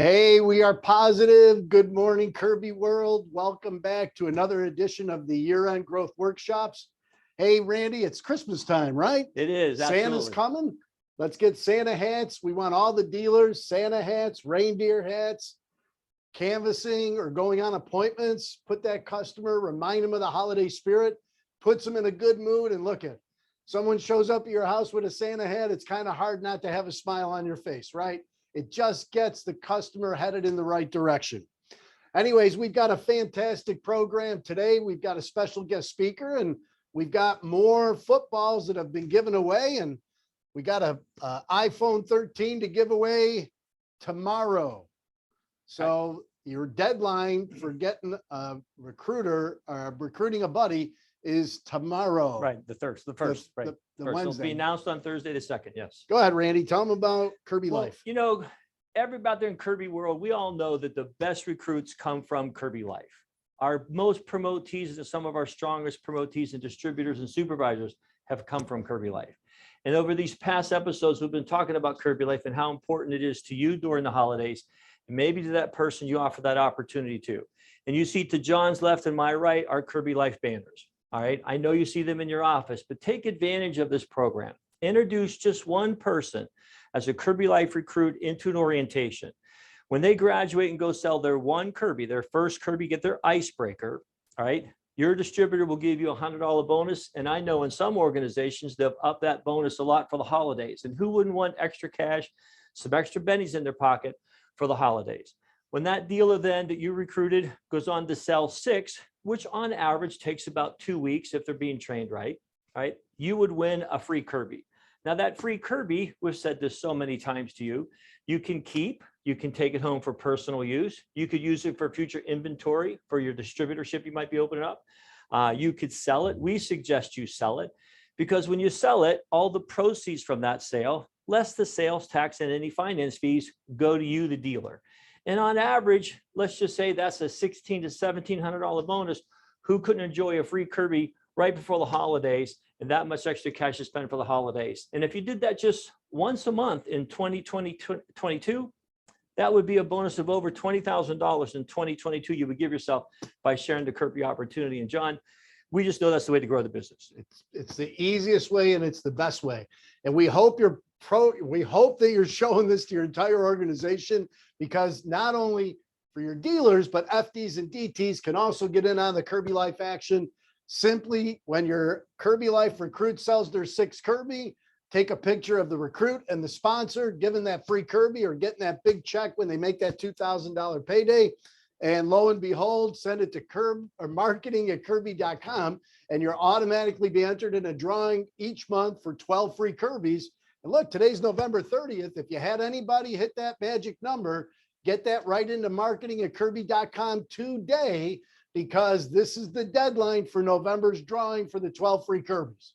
Hey, we are positive. Good morning, Kirby world. Welcome back to another edition of the year-end growth workshops. Hey, Randy, it's Christmas time, right? It is. Santa's Absolutely. coming. Let's get Santa hats. We want all the dealers, Santa hats, reindeer hats, canvassing or going on appointments. Put that customer, remind them of the holiday spirit, puts them in a good mood. And look at someone shows up at your house with a Santa hat. It's kind of hard not to have a smile on your face, right? It just gets the customer headed in the right direction. Anyways, we've got a fantastic program today. We've got a special guest speaker and we've got more footballs that have been given away. And we got a iPhone 13 to give away tomorrow. So your deadline for getting a recruiter or recruiting a buddy is tomorrow. Right. The first, right. The First. Wednesday. It'll be announced on Thursday the 2nd. Yes. Go ahead, Randy. Tell them about Kirby Life. You know, everybody out there in Kirby world, we all know that the best recruits come from Kirby Life. Our most promotees and some of our strongest promotees and distributors and supervisors have come from Kirby Life. And over these past episodes, we've been talking about Kirby Life and how important it is to you during the holidays. And maybe to that person you offer that opportunity to. And you see to John's left and my right are Kirby Life banners. All right. I know you see them in your office, but take advantage of this program. Introduce just one person as a Kirby Life recruit into an orientation. When they graduate and go sell their one Kirby, their first Kirby, get their icebreaker. All right. Your distributor will give you a $100 bonus. And I know in some organizations, they'll up that bonus a lot for the holidays. And who wouldn't want extra cash, some extra bennies in their pocket for the holidays? When that dealer then that you recruited goes on to sell 6, which on average takes about 2 weeks if they're being trained right, you would win a free Kirby. Now that free Kirby, we've said this so many times to you, you can keep, you can take it home for personal use. You could use it for future inventory for your distributorship you might be opening up. You could sell it. We suggest you sell it because when you sell it, all the proceeds from that sale, less the sales tax and any finance fees, go to you, the dealer. And on average, let's just say that's a $1,600 to $1,700 bonus. Who couldn't enjoy a free Kirby right before the holidays and that much extra cash to spend for the holidays? And if you did that just once a month in 2022, that would be a bonus of over $20,000 in 2022 you would give yourself by sharing the Kirby opportunity. And John, we just know that's the way to grow the business. It's the easiest way and it's the best way. And we hope that you're showing this to your entire organization, because not only for your dealers, but FDs and DTs can also get in on the Kirby Life action. Simply when your Kirby Life recruit sells their 6 Kirby, take a picture of the recruit and the sponsor giving that free Kirby or getting that big check when they make that $2,000 payday. And lo and behold, send it to marketing@kirby.com and you're automatically be entered in a drawing each month for 12 free Kirbys. And look, today's November 30th. If you had anybody hit that magic number, get that right into marketing@kirby.com today, because this is the deadline for November's drawing for the 12 free Kirbys.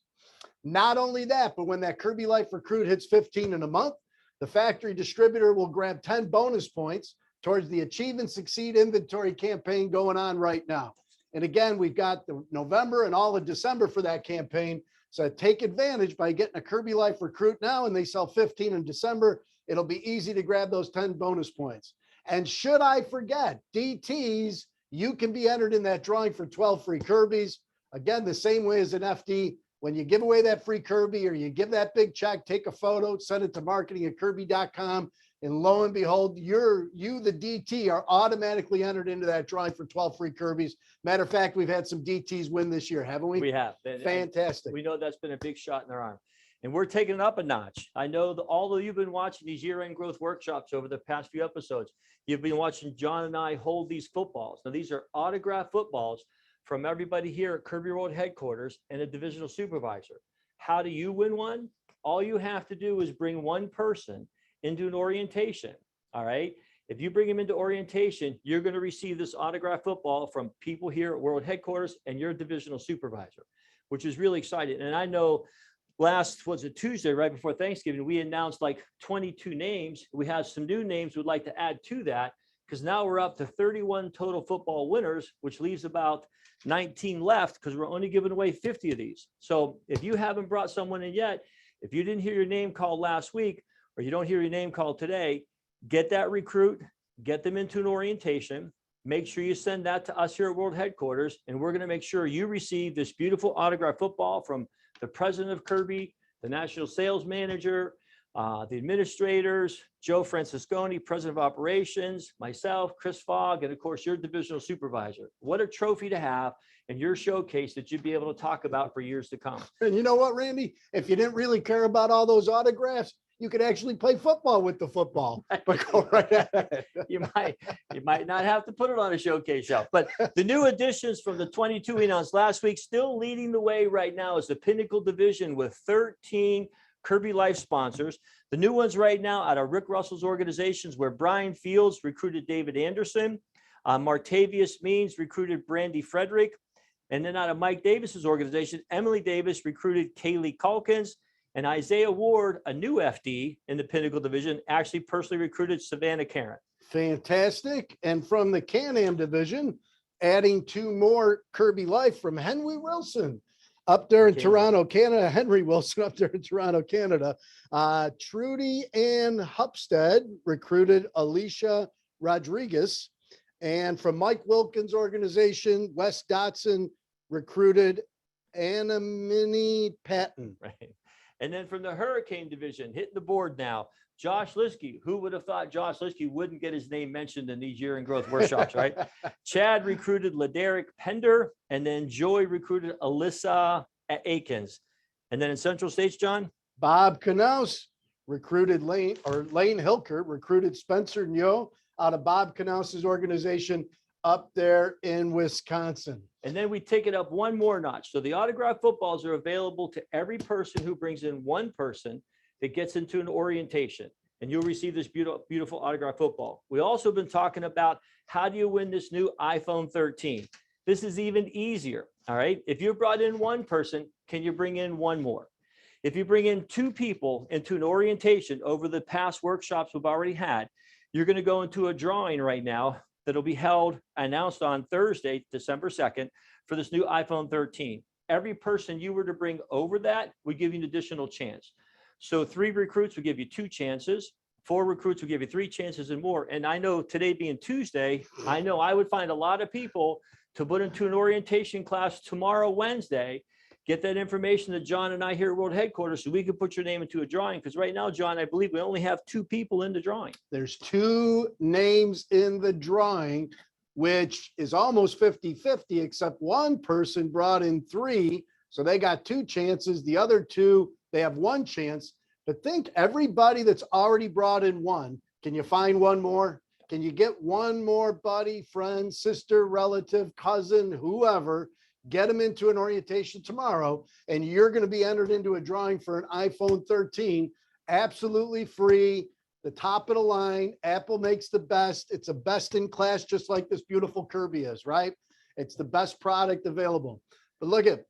Not only that, but when that Kirby Life recruit hits 15 in a month, the factory distributor will grab 10 bonus points towards the Achieve and Succeed inventory campaign going on right now. And again, we've got the November and all of December for that campaign. So take advantage by getting a Kirby Life recruit now, and they sell 15 in December. It'll be easy to grab those 10 bonus points. And should I forget, DTs, you can be entered in that drawing for 12 free Kirbys. Again, the same way as an FD. When you give away that free Kirby or you give that big check, take a photo, send it to marketing@kirby.com. And lo and behold, you, the DT, are automatically entered into that drawing for 12 free Kirbys. Matter of fact, we've had some DTs win this year, haven't we? We have. Fantastic. We know that's been a big shot in their arm. And we're taking it up a notch. I know that all of you've been watching these year-end growth workshops over the past few episodes. You've been watching John and I hold these footballs. Now, these are autographed footballs from everybody here at Kirby World headquarters and a divisional supervisor. How do you win one? All you have to do is bring one person into an orientation. All right. If you bring them into orientation, you're going to receive this autographed football from people here at World headquarters and your divisional supervisor, which is really exciting. And I know was it Tuesday, right before Thanksgiving, we announced like 22 names. We have some new names we'd like to add to that, because now we're up to 31 total football winners, which leaves about 19 left because we're only giving away 50 of these. So if you haven't brought someone in yet, if you didn't hear your name called last week or you don't hear your name called today, get that recruit, get them into an orientation. Make sure you send that to us here at World Headquarters, and we're going to make sure you receive this beautiful autographed football from the president of Kirby, the national sales manager, the administrators, Joe Francisconi, president of operations, myself, Chris Fogg, and of course, your divisional supervisor. What a trophy to have in your showcase that you'd be able to talk about for years to come. And you know what, Randy? If you didn't really care about all those autographs, you could actually play football with the football. But go right ahead. You might not have to put it on a showcase shelf. But the new additions from the 22 we announced last week, still leading the way right now is the Pinnacle Division with 13 Kirby Life sponsors. The new ones right now out of Rick Russell's organizations, where Brian Fields recruited David Anderson, Martavius Means recruited Brandy Frederick, and then out of Mike Davis's organization, Emily Davis recruited Kaylee Calkins, and Isaiah Ward, a new FD in the Pinnacle Division, actually personally recruited Savannah Karen. Fantastic. And from the Can-Am division, adding 2 more Kirby Life from Henry Wilson up there in Toronto, Canada. Henry Wilson up there in Toronto, Canada. Trudy Ann Hupstead recruited Alicia Rodriguez. And from Mike Wilkins' organization, Wes Dotson recruited Anna Minnie Patton. Right. And then from the Hurricane division, hitting the board now, Josh Liskey. Who would have thought Josh Liskey wouldn't get his name mentioned in these year in growth workshops, right? Chad recruited LaDerrick Pender, and then Joy recruited Alyssa Akins. And then in Central States, John? Bob Knaus recruited Lane Hilker recruited Spencer Nyo out of Bob Knaus's organization up there in Wisconsin. And then we take it up one more notch. So the autographed footballs are available to every person who brings in one person that gets into an orientation, and you'll receive this beautiful, beautiful autographed football. We also been talking about how do you win this new iPhone 13? This is even easier. All right. If you brought in one person, can you bring in one more? If you bring in 2 people into an orientation over the past workshops we've already had, you're going to go into a drawing right now that'll be announced on Thursday, December 2nd, for this new iPhone 13. Every person you were to bring over that would give you an additional chance. So 3 recruits would give you 2 chances. 4 recruits would give you 3 chances and more. And I know today being Tuesday, I know I would find a lot of people to put into an orientation class tomorrow, Wednesday. Get that information to John and I here at World Headquarters so we can put your name into a drawing. Because right now, John, I believe we only have 2 people in the drawing. There's 2 names in the drawing, which is almost 50-50, except one person brought in 3. So they got 2 chances. The other 2, they have 1 chance. But think everybody that's already brought in 1. Can you find 1 more? Can you get 1 more buddy, friend, sister, relative, cousin, whoever? Get them into an orientation tomorrow, and you're going to be entered into a drawing for an iPhone 13, absolutely free, the top of the line. Apple makes the best. It's a best in class, just like this beautiful Kirby is, right? It's the best product available. But look at,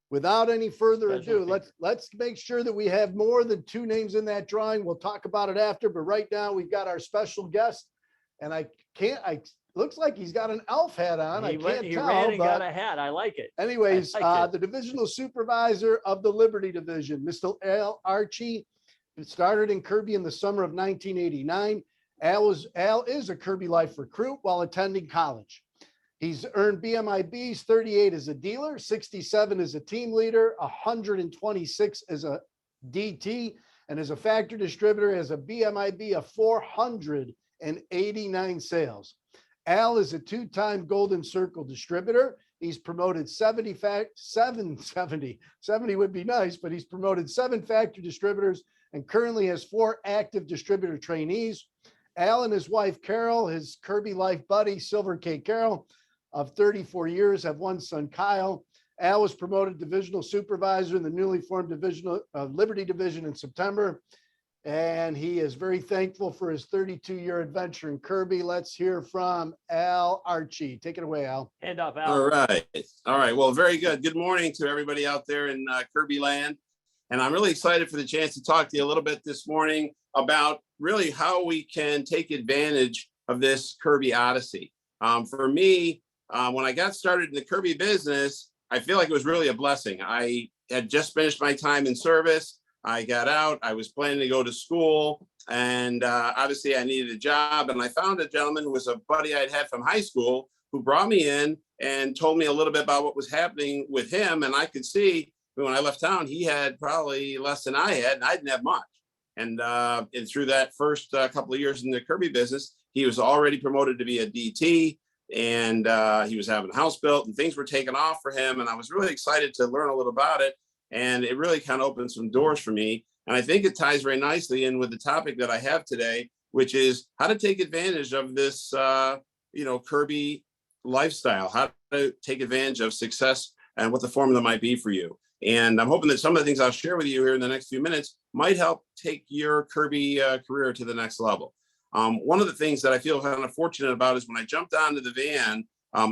without any further ado, let's make sure that we have more than 2 names in that drawing. We'll talk about it after, but right now we've got our special guest, and looks like he's got an elf hat on. He ran and got a hat. I like it. Anyways, the divisional supervisor of the Liberty Division, Mr. Archie, started in Kirby in the summer of 1989. Al is a Kirby Life recruit while attending college. He's earned BMIBs, 38 as a dealer, 67 as a team leader, 126 as a DT, and as a factory distributor has a BMIB of 489 sales. Al is a 2-time Golden Circle distributor. He's promoted 70 would be nice, but he's promoted 7 factory distributors and currently has 4 active distributor trainees. Al and his wife, Carol, his Kirby Life buddy, Silver K. Carroll, of 34 years, have 1 son, Kyle. Al was promoted divisional supervisor in the newly formed Liberty Division in September. And he is very thankful for his 32-year adventure in Kirby. Let's hear from Al Archie. Take it away, Al. Hand off, Al. All right. All right. Well, very good. Good morning to everybody out there in Kirby land. And I'm really excited for the chance to talk to you a little bit this morning about really how we can take advantage of this Kirby Odyssey. For me, when I got started in the Kirby business, I feel like it was really a blessing. I had just finished my time in service. I got out. I was planning to go to school, and obviously I needed a job. And I found a gentleman who was a buddy I'd had from high school who brought me in and told me a little bit about what was happening with him. And I could see when I left town, he had probably less than I had, and I didn't have much. And through that first couple of years in the Kirby business, he was already promoted to be a DT, and he was having a house built, and things were taking off for him. And I was really excited to learn a little about it. And it really kind of opened some doors for me. And I think it ties very nicely in with the topic that I have today, which is how to take advantage of this, Kirby lifestyle, how to take advantage of success and what the formula might be for you. And I'm hoping that some of the things I'll share with you here in the next few minutes might help take your Kirby career to the next level. One of the things that I feel kind of fortunate about is when I jumped onto the van,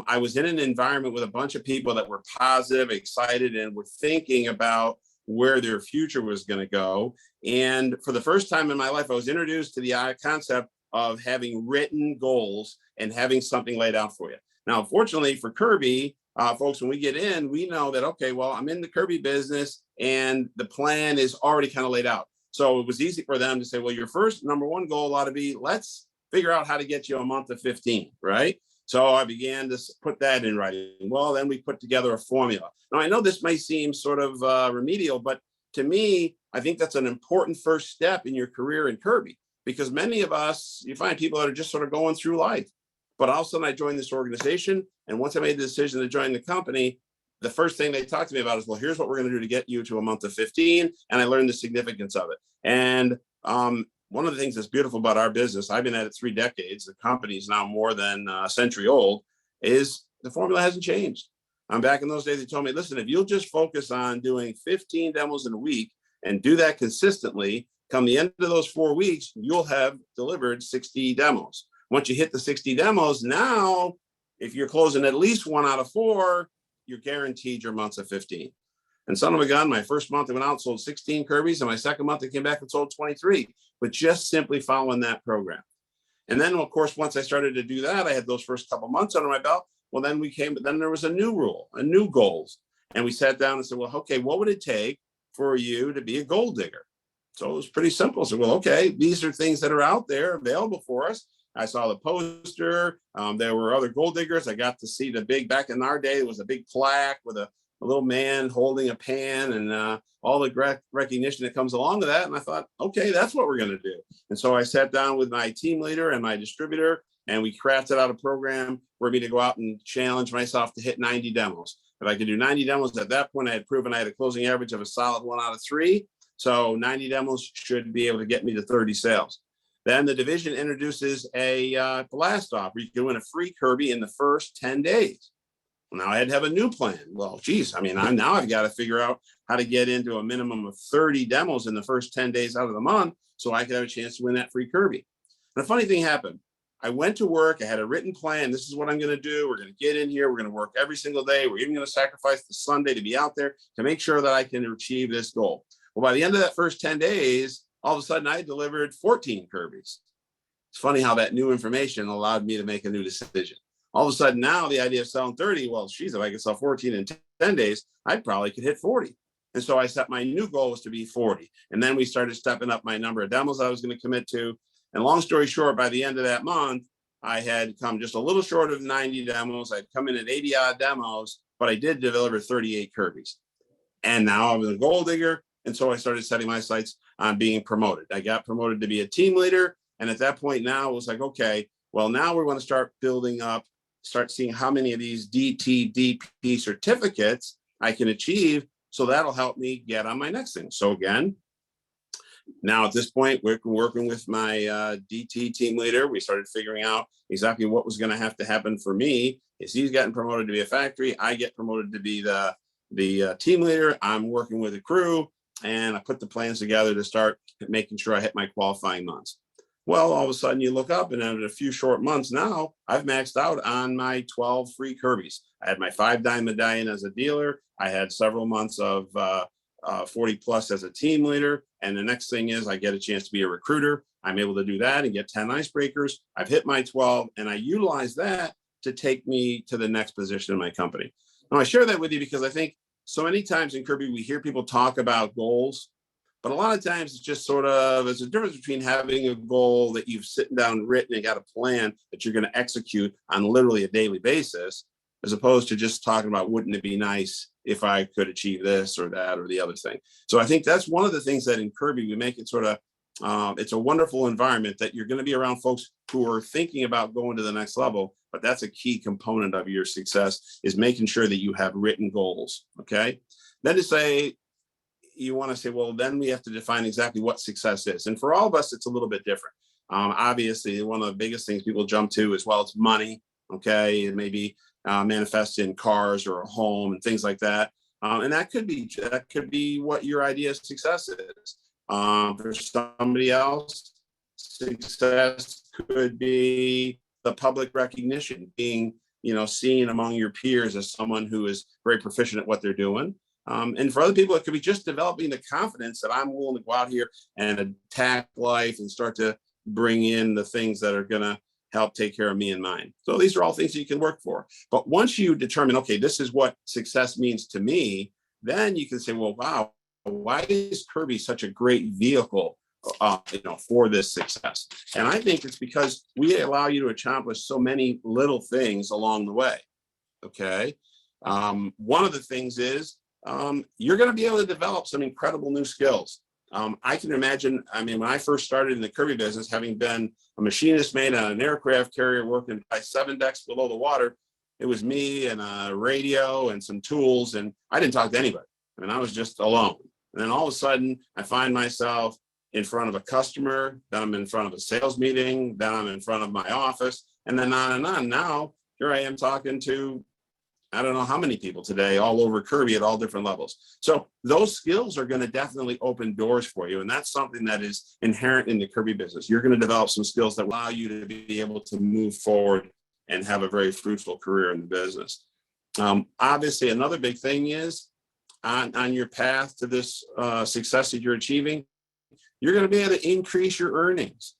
I was in an environment with a bunch of people that were positive, excited, and were thinking about where their future was going to go. And for the first time in my life, I was introduced to the concept of having written goals and having something laid out for you. Now, fortunately for Kirby, folks, when we get in, we know that, okay, well, I'm in the Kirby business and the plan is already kind of laid out. So it was easy for them to say, well, your first number one goal ought to be, let's figure out how to get you a month of 15, right? So I began to put that in writing. Well, then we put together a formula. Now, I know this may seem sort of remedial, but to me, I think that's an important first step in your career in Kirby, because many of us, you find people that are just sort of going through life. But all of a sudden I joined this organization. And once I made the decision to join the company, the first thing they talked to me about is, well, here's what we're going to do to get you to a month of 15. And I learned the significance of it. And one of the things that's beautiful about our business, I've been at it 3 decades, the company is now more than a century old, is the formula hasn't changed. Back in those days, they told me, listen, if you'll just focus on doing 15 demos in a week and do that consistently, come the end of those 4 weeks, you'll have delivered 60 demos. Once you hit the 60 demos, now, if you're closing at least 1 out of 4, you're guaranteed your months of 15. And son of a gun, my first month I went out and sold 16 Kirby's, and my second month I came back and sold 23, but just simply following that program. And then, of course, once I started to do that, I had those first couple months under my belt. Well, then there was a new rule, a new goals. And we sat down and said, well, okay, what would it take for you to be a gold digger? So it was pretty simple. So, well, okay, these are things that are out there available for us. I saw the poster. There were other gold diggers. I got to see back in our day, it was a big plaque with a little man holding a pan and all the recognition that comes along with that. And I thought, okay, that's what we're going to do. And so I sat down with my team leader and my distributor, and we crafted out a program for me to go out and challenge myself to hit 90 demos. If I could do 90 demos at that point, I had proven I had a closing average of a solid 1 out of 3. So 90 demos should be able to get me to 30 sales. Then the division introduces a blast off where you can win a free Kirby in the first 10 days. Now I had to have a new plan. Well, geez, I've got to figure out how to get into a minimum of 30 demos in the first 10 days out of the month so I could have a chance to win that free Kirby. And a funny thing happened. I went to work. I had a written plan. This is what I'm going to do. We're going to get in here. We're going to work every single day. We're even going to sacrifice the Sunday to be out there to make sure that I can achieve this goal. Well, by the end of that first 10 days, all of a sudden I delivered 14 Kirby's. It's funny how that new information allowed me to make a new decision. All of a sudden now the idea of selling 30, well, geez, if I could sell 14 in 10 days, I probably could hit 40. And so I set my new goal was to be 40. And then we started stepping up my number of demos I was going to commit to. And long story short, by the end of that month, I had come just a little short of 90 demos. I'd come in at 80 odd demos, but I did deliver 38 Kirby's. And now I'm a gold digger. And so I started setting my sights on being promoted. I got promoted to be a team leader. And at that point now it was like, okay, well, now we're going to start building up, start seeing how many of these DT, DP certificates I can achieve. So that'll help me get on my next thing. So again, now at this point, we're working with my DT team leader. We started figuring out exactly what was going to have to happen for me. Is he's gotten promoted to be a factory. I get promoted to be the team leader. I'm working with a crew, and I put the plans together to start making sure I hit my qualifying months. Well, all of a sudden you look up, and in a few short months now, I've maxed out on my 12 free Kirby's. I had my 5-dime medallion as a dealer. I had several months of 40 plus as a team leader. And the next thing is I get a chance to be a recruiter. I'm able to do that and get 10 icebreakers. I've hit my 12, and I utilize that to take me to the next position in my company. Now I share that with you because I think so many times in Kirby, we hear people talk about goals, But a lot of times it's just sort of, there's a difference between having a goal that you've sitting down, written, and got a plan that you're going to execute on literally a daily basis, as opposed to just talking about, wouldn't it be nice if I could achieve this or that or the other thing. So I think that's one of the things that in Kirby, we make it sort of, it's a wonderful environment that you're going to be around folks who are thinking about going to the next level. But that's a key component of your success, is making sure that you have written goals. Okay. Then to say, you want to say, well, then we have to define exactly what success is. And for all of us, it's a little bit different. Obviously, one of the biggest things people jump to as well, it's money. Okay. And maybe manifest in cars or a home and things like that. And that could be what your idea of success is. For somebody else, success could be the public recognition, being, seen among your peers as someone who is very proficient at what they're doing. And for other people, it could be just developing the confidence that I'm willing to go out here and attack life and start to bring in the things that are going to help take care of me and mine. So these are all things that you can work for. But once you determine, okay, this is what success means to me, then you can say, well, wow, why is Kirby such a great vehicle, for this success? And I think it's because we allow you to accomplish so many little things along the way. Okay. One of the things is you're going to be able to develop some incredible new skills. I can imagine, when I first started in the Kirby business, having been a machinist mate on an aircraft carrier working by 7 decks below the water, it was me and a radio and some tools, and I didn't talk to anybody. I was just alone. And then all of a sudden, I find myself in front of a customer, then I'm in front of a sales meeting, then I'm in front of my office, and then on and on. Now, here I am talking to, I don't know how many people today, all over Kirby at all different levels. So those skills are going to definitely open doors for you. And that's something that is inherent in the Kirby business. You're going to develop some skills that allow you to be able to move forward and have a very fruitful career in the business. Obviously, another big thing is on your path to this success that you're achieving, you're going to be able to increase your earnings.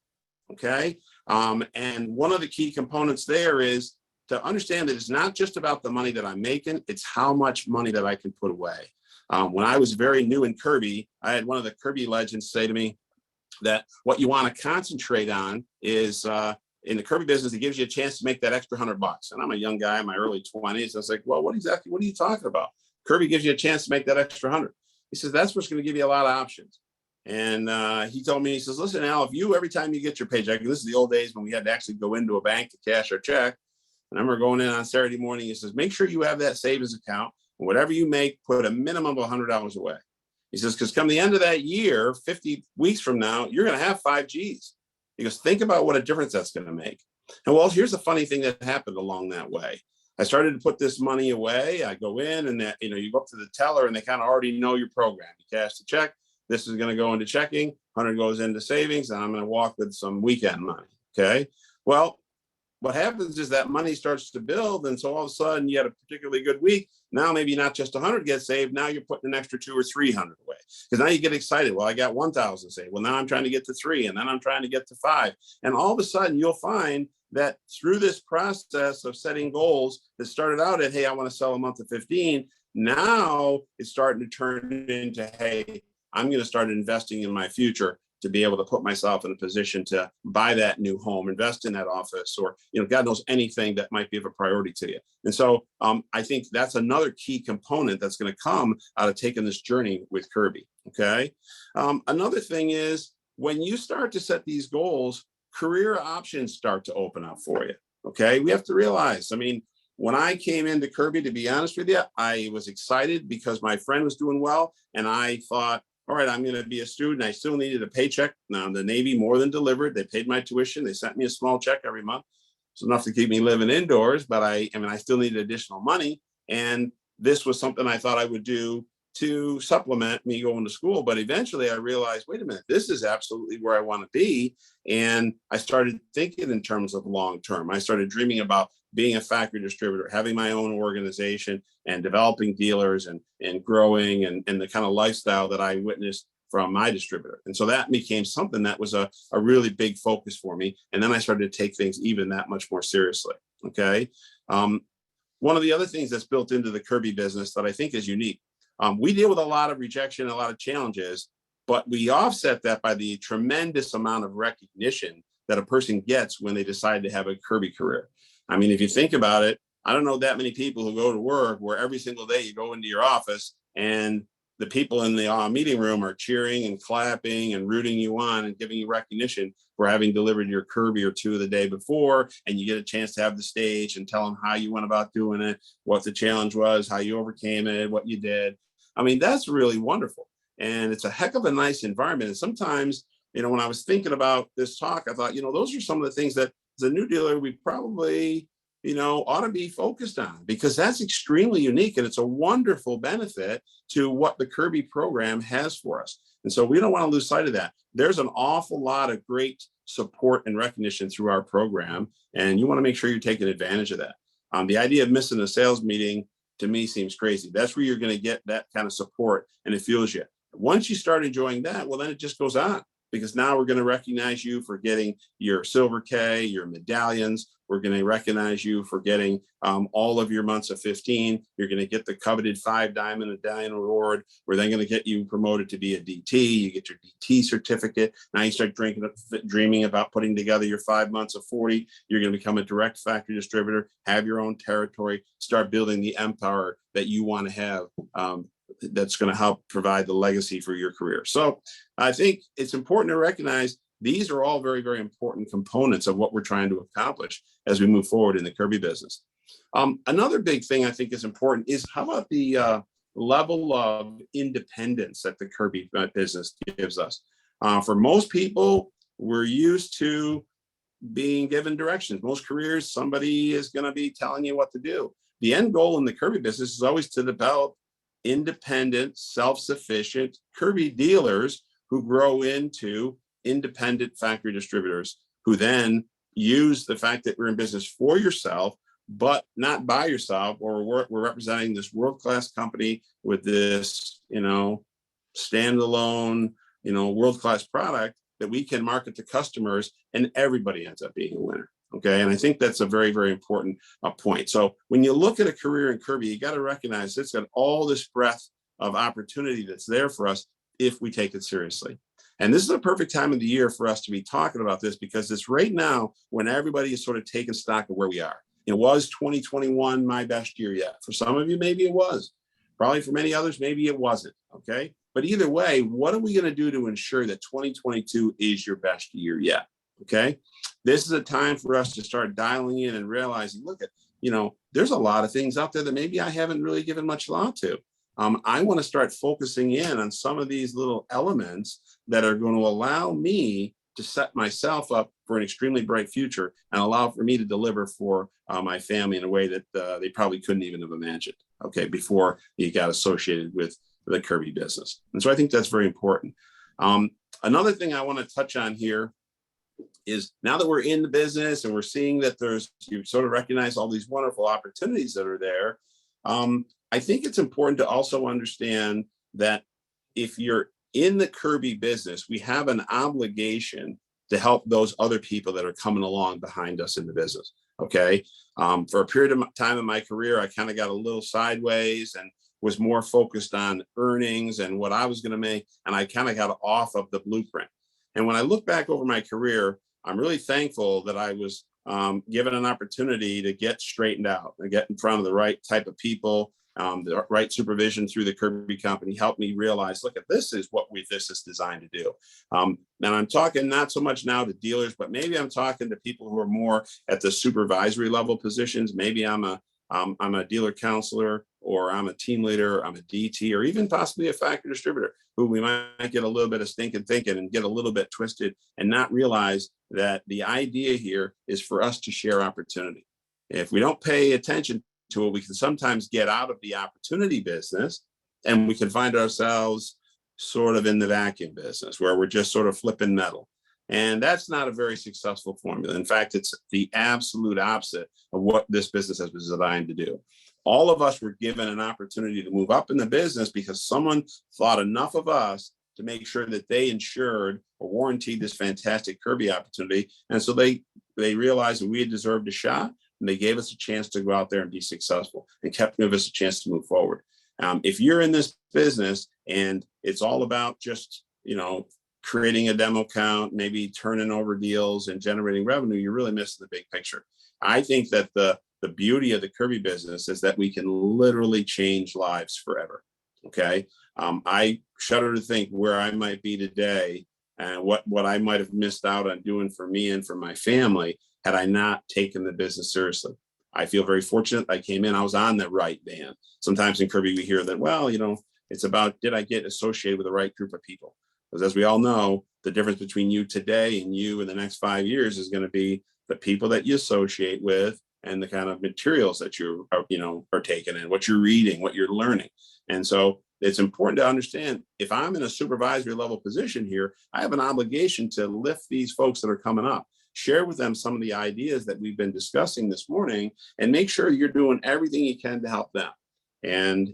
Okay. And one of the key components there is to understand that it's not just about the money that I'm making, it's how much money that I can put away. When I was very new in Kirby, I had one of the Kirby legends say to me that what you want to concentrate on is in the Kirby business, it gives you a chance to make that extra $100. And I'm a young guy in my early 20s. I was like, well, what are you talking about? Kirby gives you a chance to make that extra 100. He says, that's what's going to give you a lot of options. And he told me, he says, listen, Al, if you, every time you get your paycheck, this is the old days when we had to actually go into a bank to cash our check. And I remember going in on Saturday morning, he says, make sure you have that savings account. And whatever you make, put a minimum of $100 away. He says, because come the end of that year, 50 weeks from now, you're going to have 5 Gs. He goes, think about what a difference that's going to make. And well, here's the funny thing that happened along that way. I started to put this money away. I go in and that, you go up to the teller and they kind of already know your program. You cash the check. This is going to go into checking. 100 goes into savings, and I'm going to walk with some weekend money. Okay. Well, what happens is that money starts to build. And so all of a sudden you had a particularly good week. Now, maybe not just 100 gets saved. Now you're putting an extra 200 or 300 away, because now you get excited. Well, I got 1,000 saved. Well, now I'm trying to get to 3, and then I'm trying to get to 5. And all of a sudden you'll find that through this process of setting goals that started out at, hey, I want to sell a month of 15. Now it's starting to turn into, hey, I'm going to start investing in my future to be able to put myself in a position to buy that new home, invest in that office, or, God knows, anything that might be of a priority to you. And so I think that's another key component that's going to come out of taking this journey with Kirby. Okay. Another thing is when you start to set these goals, career options start to open up for you. Okay. We have to realize, when I came into Kirby, to be honest with you, I was excited because my friend was doing well. And I thought, all right, I'm going to be a student. I still needed a paycheck. Now, the Navy more than delivered. They paid my tuition. They sent me a small check every month. It's enough to keep me living indoors, but I still needed additional money. And this was something I thought I would do to supplement me going to school. But eventually I realized, wait a minute, this is absolutely where I want to be. And I started thinking in terms of long term. I started dreaming about being a factory distributor, having my own organization and developing dealers and growing and the kind of lifestyle that I witnessed from my distributor. And so that became something that was a really big focus for me. And then I started to take things even that much more seriously. Okay. One of the other things that's built into the Kirby business that I think is unique, we deal with a lot of rejection, a lot of challenges, but we offset that by the tremendous amount of recognition that a person gets when they decide to have a Kirby career. I mean, if you think about it, I don't know that many people who go to work where every single day you go into your office and the people in the meeting room are cheering and clapping and rooting you on and giving you recognition for having delivered your Kirby or two the day before. And you get a chance to have the stage and tell them how you went about doing it, what the challenge was, how you overcame it, what you did. I mean, that's really wonderful. And it's a heck of a nice environment. And sometimes, when I was thinking about this talk, I thought, those are some of the things that as a new dealer, we probably, ought to be focused on, because that's extremely unique. And it's a wonderful benefit to what the Kirby program has for us. And so we don't want to lose sight of that. There's an awful lot of great support and recognition through our program. And you want to make sure you're taking advantage of that. The idea of missing a sales meeting to me seems crazy. That's where you're going to get that kind of support and it fuels you. Once you start enjoying that, well, then it just goes on, because now we're going to recognize you for getting your silver K, your medallions. We're going to recognize you for getting all of your months of 15. You're going to get the coveted 5 diamond medallion award. We're then going to get you promoted to be a DT. You get your DT certificate. Now you start dreaming about putting together your 5 months of 40. You're going to become a direct factory distributor, have your own territory, start building the empire that you want to have. That's going to help provide the legacy for your career. So I think it's important to recognize these are all very, very important components of what we're trying to accomplish as we move forward in the Kirby business. Another big thing I think is important is how about the level of independence that the Kirby business gives us. For most people, we're used to being given directions. Most careers, somebody is going to be telling you what to do. The end goal in the Kirby business is always to develop independent, self-sufficient Kirby dealers who grow into independent factory distributors, who then use the fact that we're in business for yourself, but not by yourself, or we're representing this world-class company with this, standalone, world-class product that we can market to customers, and everybody ends up being a winner. Okay. And I think that's a very, very important point. So when you look at a career in Kirby, you got to recognize it's got all this breadth of opportunity that's there for us if we take it seriously. And this is a perfect time of the year for us to be talking about this, because it's right now when everybody is sort of taking stock of where we are. It was 2021 my best year yet? For some of you, maybe it was. Probably for many others, maybe it wasn't. Okay. But either way, what are we going to do to ensure that 2022 is your best year yet? Okay. This is a time for us to start dialing in and realizing, look at, there's a lot of things out there that maybe I haven't really given much thought to. I want to start focusing in on some of these little elements that are going to allow me to set myself up for an extremely bright future and allow for me to deliver for my family in a way that they probably couldn't even have imagined, okay, before you got associated with the Kirby business. And so I think that's very important. Another thing I want to touch on here is, now that we're in the business and we're seeing that you sort of recognize all these wonderful opportunities that are there. I think it's important to also understand that if you're in the Kirby business, we have an obligation to help those other people that are coming along behind us in the business. Okay. For a period of time in my career, I kind of got a little sideways and was more focused on earnings and what I was going to make. And I kind of got off of the blueprint. And when I look back over my career, I'm really thankful that I was given an opportunity to get straightened out and get in front of the right type of people. The right supervision through the Kirby company helped me realize, look, this is what this is designed to do. And I'm talking not so much now to dealers, but maybe I'm talking to people who are more at the supervisory level positions. Maybe I'm a dealer counselor, or I'm a team leader, I'm a DT, or even possibly a factory distributor, who we might get a little bit of stinking thinking and get a little bit twisted and not realize that the idea here is for us to share opportunity. If we don't pay attention to it, we can sometimes get out of the opportunity business and we can find ourselves sort of in the vacuum business where we're just sort of flipping metal. And that's not a very successful formula. In fact, it's the absolute opposite of what this business has been designed to do. All of us were given an opportunity to move up in the business because someone thought enough of us to make sure that they insured or warranted this fantastic Kirby opportunity. And so they realized that we had deserved a shot, and they gave us a chance to go out there and be successful and kept giving us a chance to move forward. If you're in this business and it's all about just creating a demo count, maybe turning over deals and generating revenue, you're really missing the big picture. I think that the beauty of the Kirby business is that we can literally change lives forever. Okay. I shudder to think where I might be today and what I might have missed out on doing for me and for my family had I not taken the business seriously. I feel very fortunate. I came in, I was on the right band. Sometimes in Kirby, we hear that, well, it's about, did I get associated with the right group of people? Because as we all know, the difference between you today and you in the next 5 years is going to be the people that you associate with and the kind of materials that you are taking in, what you're reading, what you're learning. And so it's important to understand, if I'm in a supervisory level position here, I have an obligation to lift these folks that are coming up, share with them some of the ideas that we've been discussing this morning, and make sure you're doing everything you can to help them. And,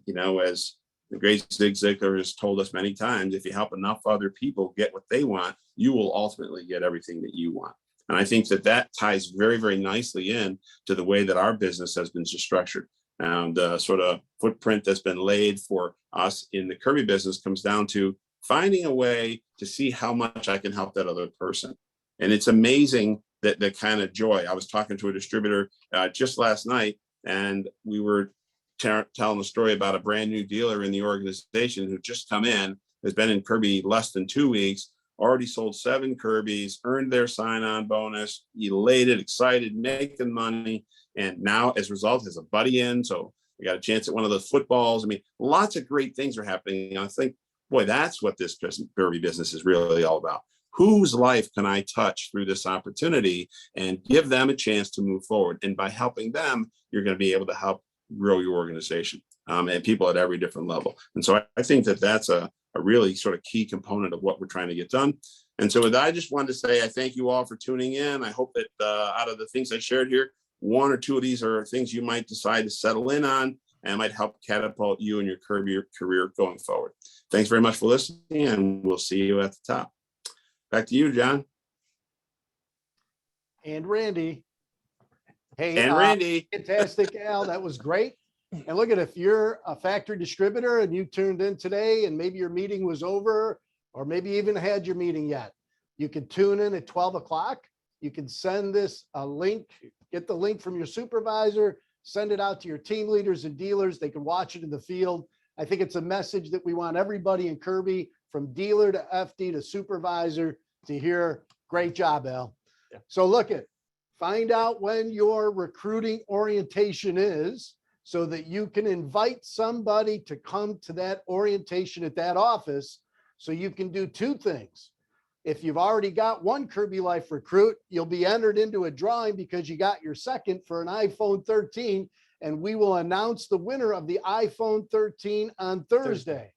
as the great Zig Ziglar has told us many times, if you help enough other people get what they want, you will ultimately get everything that you want. And I think that ties very, very nicely in to the way that our business has been structured. And the sort of footprint that's been laid for us in the Kirby business comes down to finding a way to see how much I can help that other person. And it's amazing that the kind of joy. I was talking to a distributor just last night, and we were telling a story about a brand new dealer in the organization who just come in, has been in Kirby less than 2 weeks, already sold 7 Kirbys, earned their sign-on bonus, elated, excited, making money. And now as a result has a buddy in. So we got a chance at one of those footballs. I mean, lots of great things are happening. And I think, boy, that's what this Kirby business is really all about. Whose life can I touch through this opportunity and give them a chance to move forward? And by helping them, you're going to be able to help grow your organization and people at every different level. And so I think that that's a really sort of key component of what we're trying to get done. And so I just wanted to say, I thank you all for tuning in. I hope that out of the things I shared here, 1 or 2 of these are things you might decide to settle in on and might help catapult you and your career going forward. Thanks very much for listening, and we'll see you at the top. Back to you, John. And Randy. Hey, and Randy. Fantastic, Al. That was great. And look at, if you're a factory distributor and you tuned in today and maybe your meeting was over, or maybe even had your meeting yet, you can tune in at 12 o'clock. You can send this a link, get the link from your supervisor, send it out to your team leaders and dealers. They can watch it in the field. I think it's a message that we want everybody in Kirby, from dealer to FD to supervisor, to hear. Great job, Al. Yeah. So look at, find out when your recruiting orientation is so that you can invite somebody to come to that orientation at that office. So you can do 2 things. If you've already got 1 Kirby Life recruit, you'll be entered into a drawing because you got your second for an iPhone 13, and we will announce the winner of the iPhone 13 on Thursday.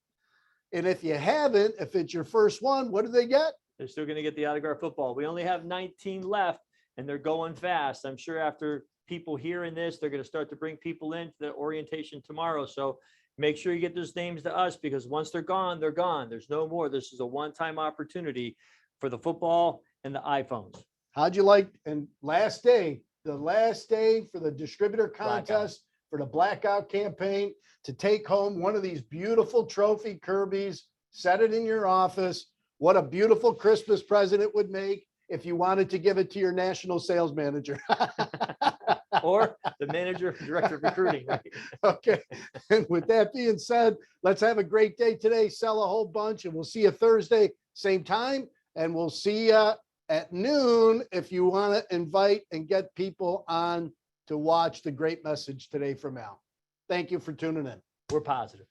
And if you haven't, if it's your first one, what do they get? They're still going to get the autographed football. We only have 19 left, and they're going fast. I'm sure after people hearing this, they're going to start to bring people into the orientation tomorrow. So make sure you get those names to us, because once they're gone, they're gone. There's no more. This is a one-time opportunity for the football and the iPhones. How'd you like? And last day for the distributor contest, for the blackout campaign, to take home one of these beautiful trophy Kirbys, set it in your office. What a beautiful Christmas present it would make if you wanted to give it to your national sales manager. Or the manager, director of recruiting. Right? Okay. And with that being said, let's have a great day today. Sell a whole bunch, and we'll see you Thursday, same time. And we'll see you at noon if you want to invite and get people on to watch the great message today from Al. Thank you for tuning in. We're positive.